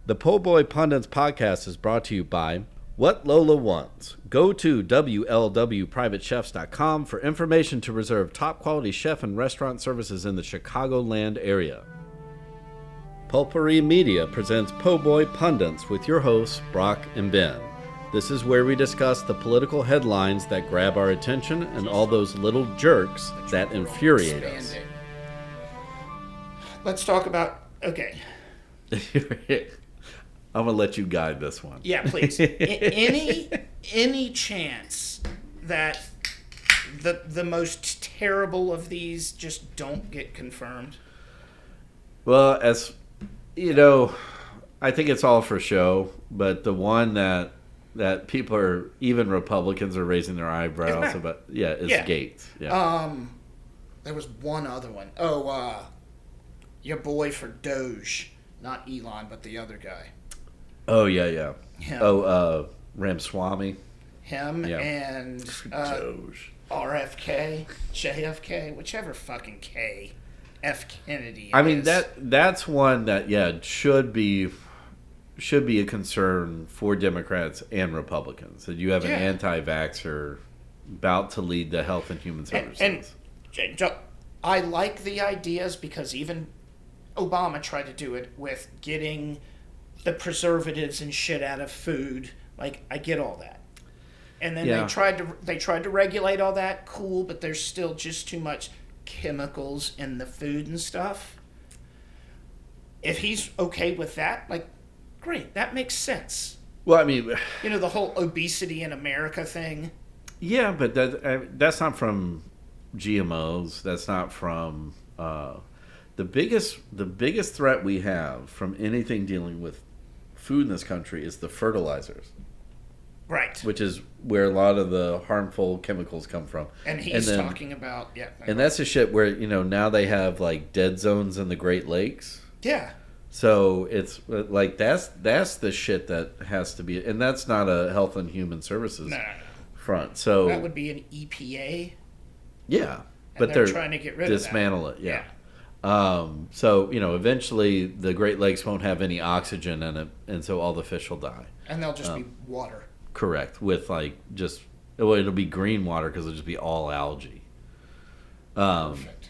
The Po' Boy Pundits podcast is brought to you by What Lola Wants. Go to WLWPrivateChefs.com for information to reserve top quality chef and restaurant services in the Chicagoland area. Pulpery Media presents Po' Boy Pundits with your hosts, Brock and Ben. This is where we discuss the political headlines that grab our attention and all those little jerks that infuriate us. Let's talk about, okay. I'm going to let you guide this one. Yeah, please. Any chance that the most terrible of these just don't get confirmed? Well, as you know, I think it's all for show, but the one that people are, even Republicans are raising their eyebrows about, is Gates. Yeah. There was one other one. Your boy for Doge. Not Elon, but the other guy. Oh, yeah. Him. Ramaswamy. Him and Doge. RFK, JFK, whichever fucking K, F Kennedy. I mean, that's one that should be a concern for Democrats and Republicans. That you have an anti-vaxxer about to lead the Health and Human Services. And I like the ideas because even Obama tried to do it with getting the preservatives and shit out of food. Like, I get all that. And then they tried to regulate all that. Cool, but there's still just too much chemicals in the food and stuff. If he's okay with that, like, great, that makes sense. Well, I mean, the whole obesity in America thing. Yeah, but that's not from GMOs. That's not from the biggest threat we have from anything dealing with food in this country is the fertilizers. Right. Which is where a lot of the harmful chemicals come from. And he's talking about, And that's the shit where, now they have, like, dead zones in the Great Lakes. Yeah. So it's, like, that's the shit that has to be, and that's not a Health and Human Services front. So that would be an EPA. Yeah. But they're trying to get rid of that. Dismantle it, yeah. So, eventually the Great Lakes won't have any oxygen in it, and so all the fish will die. And they'll just be water. Correct. With, like, it'll be green water because it'll just be all algae. Perfect.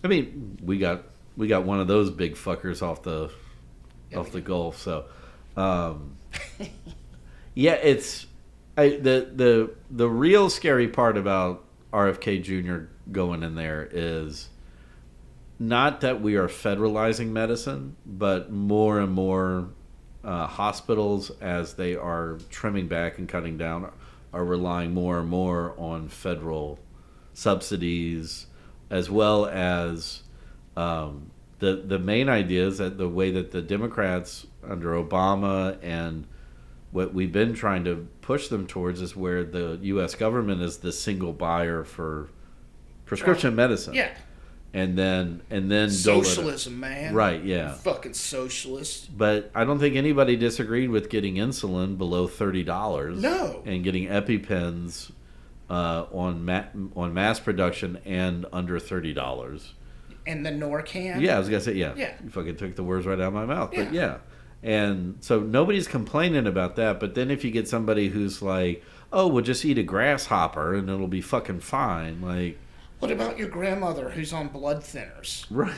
I mean, we got one of those big fuckers off the Gulf, so it's the real scary part about RFK Jr. going in there is not that we are federalizing medicine, but more and more hospitals, as they are trimming back and cutting down, are relying more and more on federal subsidies, as well as the main idea is that the way that the Democrats under Obama and what we've been trying to push them towards is where the U.S. government is the single buyer for prescription medicine. Yeah. And then socialism, man. Right, yeah. Fucking socialist. But I don't think anybody disagreed with getting insulin below $30. No. And getting EpiPens on mass production and under $30. And the Norcan. Yeah, I was gonna say yeah. You fucking took the words right out of my mouth. Yeah. But yeah. And so nobody's complaining about that. But then if you get somebody who's like, oh, we'll just eat a grasshopper and it'll be fucking fine, like. What about your grandmother who's on blood thinners? Right.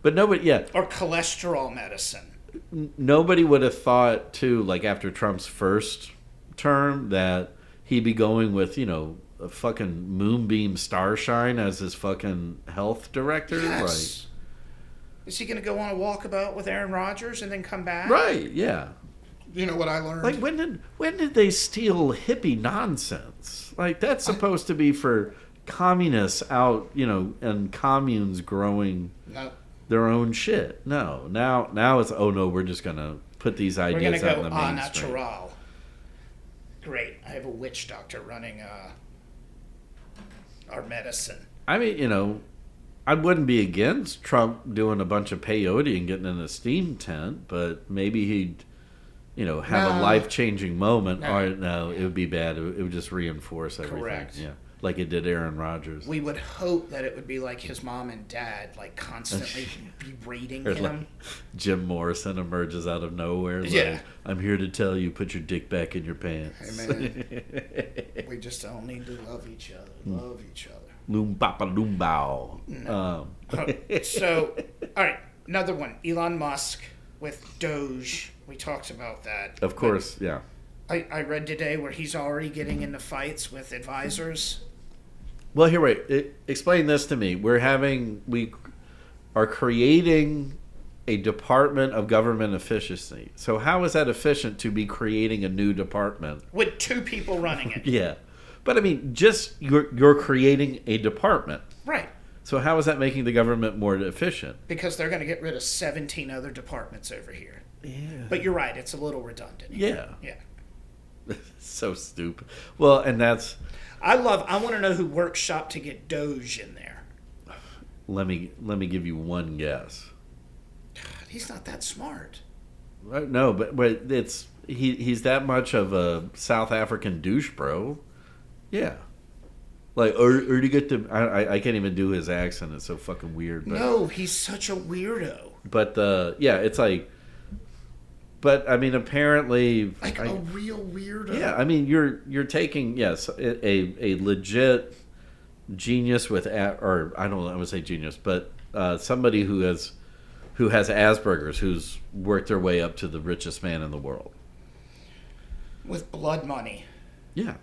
But nobody, or cholesterol medicine. Nobody would have thought, too, like after Trump's first term, that he'd be going with, a fucking Moonbeam Starshine as his fucking health director. Yes. Like, is he going to go on a walkabout with Aaron Rodgers and then come back? Right, yeah. You know what I learned? Like, when did they steal hippie nonsense? Like, that's supposed to be for communists out, and communes growing their own shit. No, now it's, oh no, we're just gonna put these ideas out in the mainstream. Natural. Great, I have a witch doctor running our medicine. I mean, I wouldn't be against Trump doing a bunch of peyote and getting in a steam tent, but maybe he'd, have a life-changing moment. No. Or no, it would be bad. It would just reinforce everything. Correct. Yeah. like it did Aaron Rodgers. We would hope that it would be like his mom and dad, like constantly berating Or him. like Jim Morrison emerges out of nowhere. Yeah. Like, I'm here to tell you, put your dick back in your pants. Hey, man. We just all need to love each other. Love each other. Loom papa loom bow. No. So, all right, another one. Elon Musk with Doge. We talked about that. Of course, yeah. I read today where he's already getting into fights with advisors. Well, here, wait. Explain this to me. We are creating a department of government efficiency. So how is that efficient to be creating a new department? With 2 people running it. Yeah. But I mean, just you're creating a department. Right. So how is that making the government more efficient? Because they're going to get rid of 17 other departments over here. Yeah. But you're right, it's a little redundant. Yeah. Yeah. So stupid. Well, and that's... I want to know who workshopped to get Doge in there. Let me give you one guess. He's not that smart. No, but it's he's that much of a South African douche, bro. Yeah. Like, or to get the... I can't even do his accent. It's so fucking weird. But, No, he's such a weirdo. But, yeah, it's like... But, I mean, apparently... Like a real weirdo. Yeah, I mean, you're taking, yes, a legit genius with... Or, I don't know, I would say genius, but somebody who has Asperger's, who's worked their way up to the richest man in the world. With blood money. Yeah.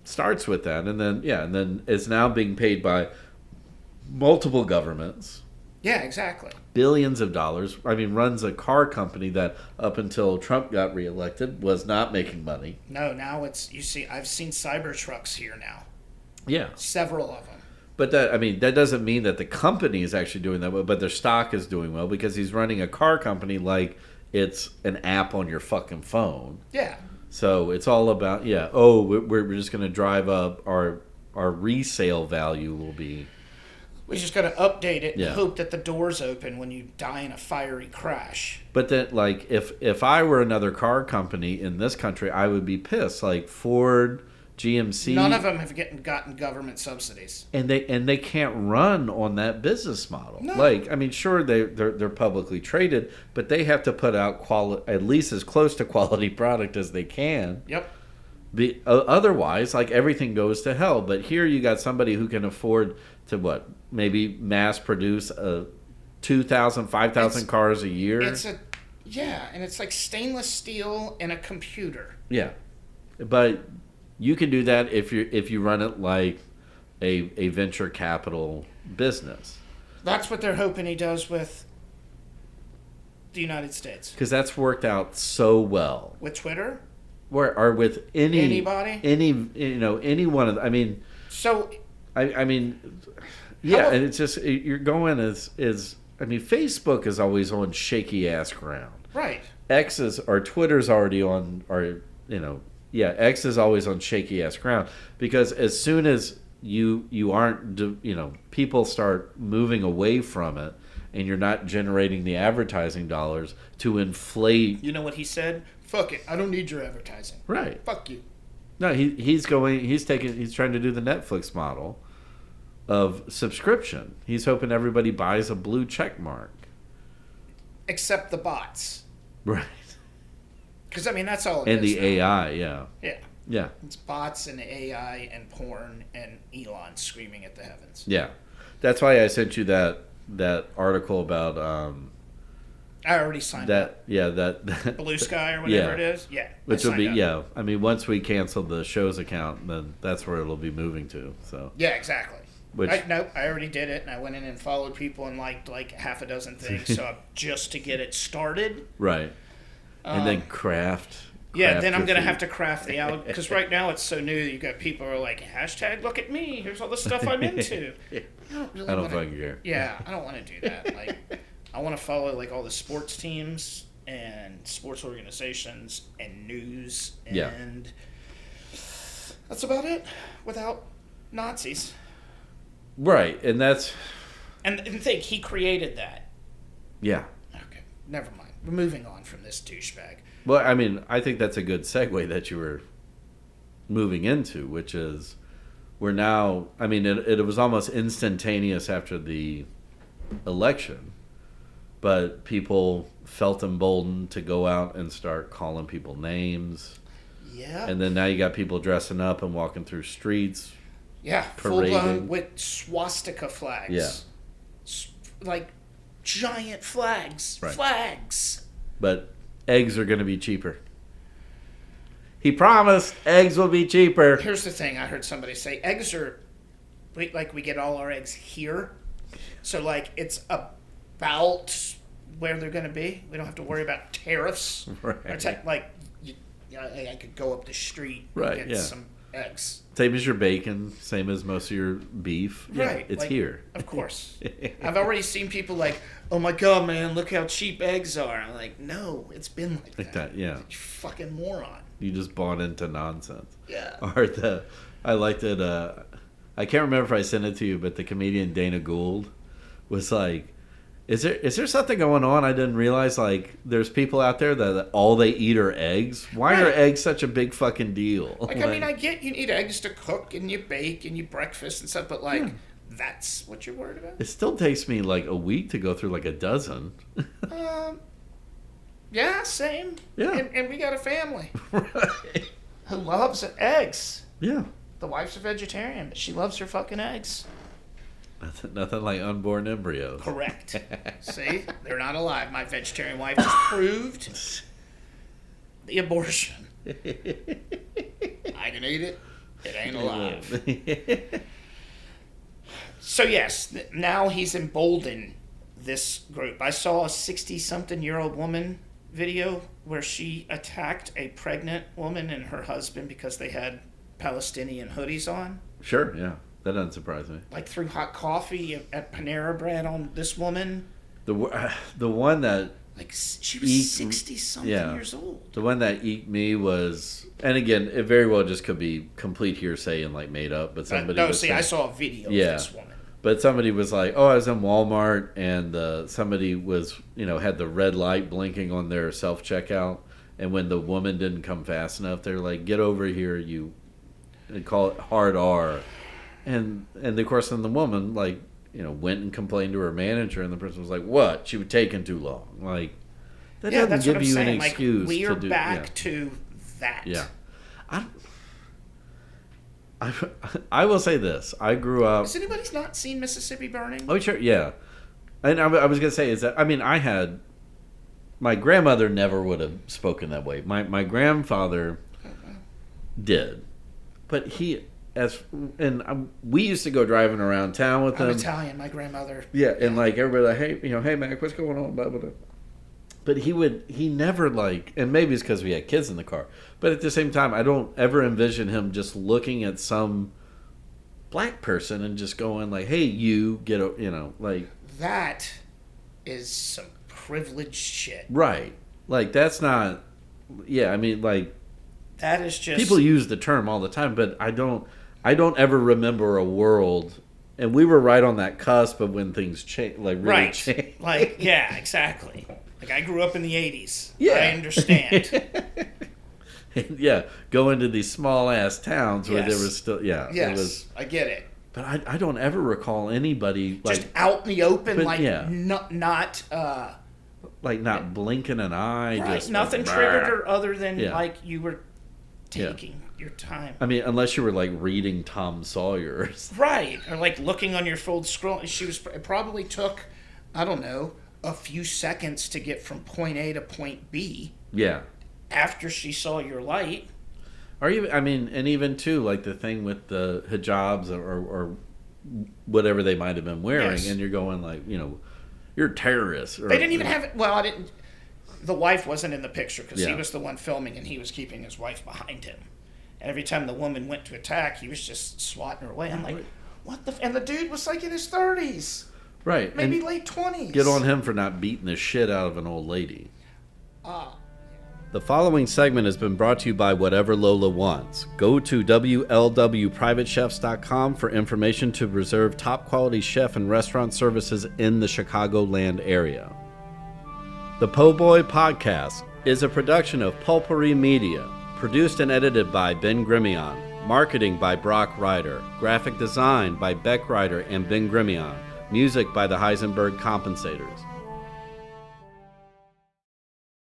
Starts with that, and then is now being paid by multiple governments. Yeah, exactly. Billions of dollars. I mean, runs a car company that up until Trump got reelected was not making money. No, now it's, you see, I've seen Cybertrucks here now. Yeah. Several of them. But that doesn't mean that the company is actually doing that well, but their stock is doing well because he's running a car company like it's an app on your fucking phone. Yeah. So it's all about, yeah, oh, we're just going to drive up our resale value will be... We just got to update it and Yeah. hope that the doors open when you die in a fiery crash. But then, like, if I were another car company in this country, I would be pissed. Like Ford, GMC... None of them have gotten government subsidies. And they can't run on that business model. No. Like, I mean, sure, they're publicly traded, but they have to put out at least as close to quality product as they can. Yep. Otherwise, like, everything goes to hell. But here you got somebody who can afford to, maybe mass produce 2,000, 5,000 cars a year. And it's like stainless steel and a computer. Yeah. But you can do that if you run it like a venture capital business. That's what they're hoping he does with the United States. Because that's worked out so well. With Twitter? Or with Anybody? Any one of them. I mean... So... I mean... Yeah, and it's just... You're going I mean, Facebook is always on shaky-ass ground. Right. Twitter's already on... X is always on shaky-ass ground. Because as soon as you aren't... people start moving away from it, and you're not generating the advertising dollars to inflate... You know what he said? Fuck it. I don't need your advertising. Right. Fuck you. No, he's trying to do the Netflix model of subscription. He's hoping everybody buys a blue check mark. Except the bots. Right. Because, I mean, that's all it is. And the now. AI, yeah. Yeah. Yeah. It's bots and AI and porn and Elon screaming at the heavens. Yeah. That's why I sent you that article about... I already signed up. Yeah, that Blue Sky or whatever yeah. it is. Yeah. Which will be, up. yeah. I mean, once we cancel the show's account, then that's where it'll be moving to. So. Yeah, exactly. I already did it, and I went in and followed people and liked like half a dozen things, so just to get it started. Right. And then craft. Yeah, then I'm your going to food. have to craft the algorithm. Because right now it's so new that you got people who are like, hashtag look at me, here's all the stuff I'm into. I don't fucking care. Yeah, I don't want to do that. Like, I want to follow like all the sports teams and sports organizations and news, and that's about it without Nazis. Right, and that's... And think, he created that. Yeah. Okay, never mind. We're moving on from this douchebag. Well, I mean, I think that's a good segue that you were moving into, which is we're now, I mean, it was almost instantaneous after the election, but people felt emboldened to go out and start calling people names. Yeah. And then now you got people dressing up and walking through streets. Yeah, parading. full-blown with swastika flags. Yeah. Like giant flags. Right. Flags. But eggs are going to be cheaper. He promised eggs will be cheaper. Here's the thing I heard somebody say. Eggs are, we get all our eggs here. So, like, it's about where they're going to be. We don't have to worry about tariffs. Right. I could go up the street Right, and get some eggs. Same as your bacon, same as most of your beef. Right. It's here. Of course. I've already seen people like, oh my God, man, look how cheap eggs are. I'm like, no, it's been like that. Yeah. You fucking moron. You just bought into nonsense. Yeah. Or I liked it. I can't remember if I sent it to you, but the comedian Dana Gould was like, Is there something going on I didn't realize? Like, there's people out there that all they eat are eggs. Why are eggs such a big fucking deal? Like, I mean, I get you need eggs to cook and you bake and you breakfast and stuff, but like, that's what you're worried about? It still takes me like a week to go through like a dozen. Yeah, same. Yeah. And we got a family Right. who loves eggs. Yeah. The wife's a vegetarian, but she loves her fucking eggs. Nothing like unborn embryos. Correct. See? They're not alive. My vegetarian wife just proved the abortion. I can eat it. It ain't alive. So, yes, now he's emboldened this group. I saw a 60-something-year-old woman video where she attacked a pregnant woman and her husband because they had Palestinian hoodies on. Sure, yeah. That doesn't surprise me. Like, threw hot coffee at Panera Bread on this woman. The one that... Like, she was 60-something years old. The one that eked me was... And again, it very well just could be complete hearsay and, like, made up, but somebody I saw a video of this woman. But somebody was like, oh, I was in Walmart, and somebody was, had the red light blinking on their self-checkout, and when the woman didn't come fast enough, they're like, get over here, and call it hard R. And of course, then the woman, like, went and complained to her manager, and the person was like, what? She was taking too long. Like, that doesn't give you an excuse. Like, we are back to that. Yeah. I will say this. I grew up... Has anybody not seen Mississippi Burning? Oh, sure, yeah. And I was going to say is that, I mean, my grandmother never would have spoken that way. My grandfather did. But we used to go driving around town with him. I'm Italian, my grandmother. Yeah, and like everybody like, hey Mac, what's going on? Blah, blah, blah. But he never like, and maybe it's because we had kids in the car, but at the same time, I don't ever envision him just looking at some black person and just going like, hey, you get a, like. That is some privileged shit. Right. Like, that's not, I mean, like. That is just. People use the term all the time, but I don't ever remember a world, and we were right on that cusp of when things change, like really change. Like, yeah, exactly. Like, I grew up in the 80s. Yeah. I understand. Yeah, go into these small-ass towns where there was still... Yeah. Yes, I get it. But I don't ever recall anybody... Just out in the open, but, like, not like, not blinking an eye. Right, just nothing like, triggered her other than, like, you were taking your time. I mean, unless you were, like, reading Tom Sawyer. Right, or, like, looking on your phone, scroll. It probably took, I don't know, a few seconds to get from point A to point B. Yeah. After she saw your light. Or even, I mean, and even too, like the thing with the hijabs or whatever they might have been wearing, and you're going like, you're terrorists. Or, they didn't even have it. Well, I didn't. The wife wasn't in the picture because he was the one filming and he was keeping his wife behind him. And every time the woman went to attack, he was just swatting her away. I'm like, what the? And the dude was like in his 30s. Right. Maybe and late 20s. Get on him for not beating the shit out of an old lady. The following segment has been brought to you by Whatever Lola Wants. Go to WLWPrivateChefs.com for information to reserve top quality chef and restaurant services in the Chicagoland area. The Po' Boy Podcast is a production of Pulpery Media, produced and edited by Ben Grimion. Marketing by Brock Ryder. Graphic design by Beck Ryder and Ben Grimion. Music by the Heisenberg Compensators.